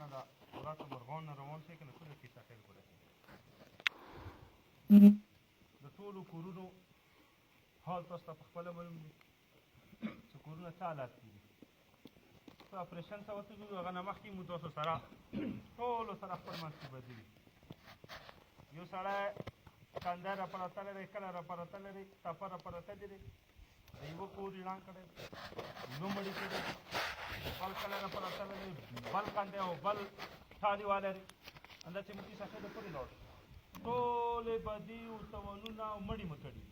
نه د ورته مرغان نه روان شي که نه ټوله کیسه خیر ورسېږي د ټولو کورونو حال تاسو ته پخپله معلوم دی چې کورونه څه حالت کې دي په اپریشن ته ورته ګورو هغه نه مخکې مو تاسو سره ټولو سره خپل منځ کې بدلي یو سړی کنده راپراته لري کله راپراته لري ټپه راپراته لري د یوه کور اعلان کړی یوه مړي کړی بل کله راپراته لري بل کنده او بل ټالي ولري همداسې مو کیسه ښه ده پورې لاړ ټولې بدي او تاوانونه او مړي مو کړي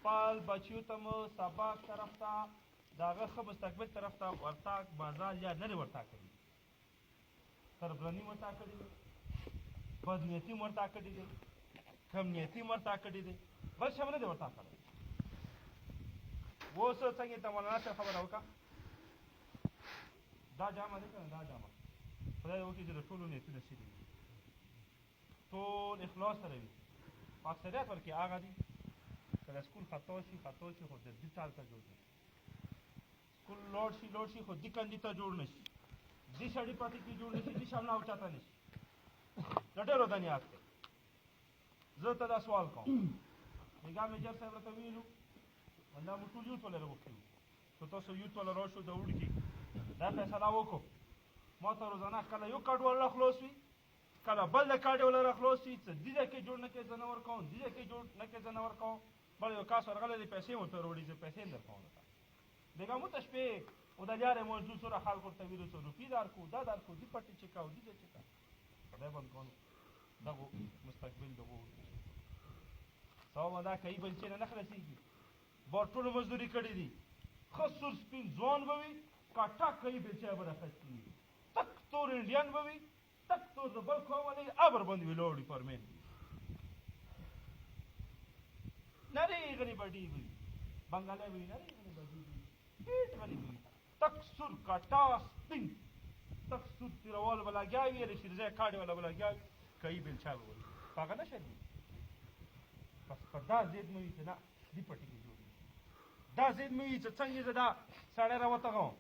پال بچیو ته مو سبق طرف ته د هغه ښه مستقبل طرف ته ورتاګ مزال یا نه دی ورتا کړي تربرني ورتا کړي دی بدنیتي ورتا کړي دی کم نیتي ورتا کړي دی بل شی نه دی ورتا کړی اوس څنګه ته مولانا صاحب خبره وکړه دا جامه دی که نه دا جامه خدای دې وکړي چې د ټولو نیتونه ښه دي ټول اخلاص سره وي په اکثریت ورکې هغه دي که د سکول خطا شي خو د دې چال ته جوړ نه شي سکول لوړ شي خو دې کندې ته جوړ نه شي دې سړي پاتې کې جوړ نه شي دې شامله اوچاته نه شي د ډېرو دنیات دی زه ته دا سوال کوم نګاه میجر صاحب راته ویلو دا موږ ټول یوت والا راغوښتي وو که تاسو یوت والا راشو د اوړي کې دا فیصله وکړو ما ته روزانه کله یو کارډ والا خلاص وي کله بل د کارډ والا را خلاص وي څه دې ځای کې جوړ نه کړې زه نه ورکوم دې ځای کې جوړ نه کړې زه نه ورکوم بل یو کاس ورغلی دی پیسې ورته راوړي زه پیسې هم درکوم درته بېګا مو ته شپې او د لیارې موضوع سره خلکو ورته ویلو څه روپۍ درکړو دا درکړو دې پټې چکه او دې چکه خدای بند کړو دغو مستقبل دغو سوابه دا کوي بلچې نه خلاصېږي بار ټولو مزدوري کړې دي ښه سور سپین ځوان به وي کاټا کوي بلچې به راخستې وي تک تور انډیان به وي تک تور د بل قوم والی ابر باندې ولاړ وي پرمین نری غني بډي وي بنګالی وي نری غني بډي وي هېټ غني وي تک سور کاټا سپین تک سور تیروال به لګیا وي د شیرځای کاډې والا به لګیا وي کوي بلچا به وي په هغه نه شرمېږي بس په دا ضد مې وي چې نه دې پټې کې جوړ دا ضد مې وي چې څنګه زه دا سړی راوتغوم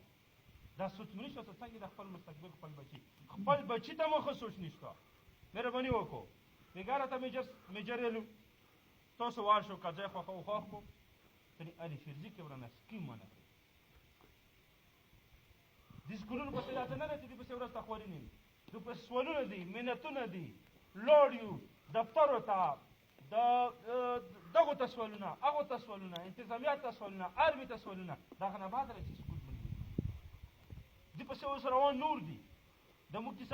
دا سوچ مې نشته چې څنګه د خپل مستقبل خپل بچي ته مو ښه سوچ نشته مهرباني وکړو بېګا راته میجر ویلو تاسو وار شو که ځای خوښه وخوښ کړو ترې علي شیرزي کې ورنه سکیم ونه کړي دې سکولونو پسې داسې نه دی چې دې پسې ورځ ته خواري نه وي دې پسې سوالونه دي منتونه دي لاړ یو دفترو ته دغو ته سوالونه هغو ته سوالونه انتظامیات ته سوالونه ارمي ته سوالونه د هغه نه بعد راځي سکول بندېږي دې پسې اوس روان نور دي د موږ کیسه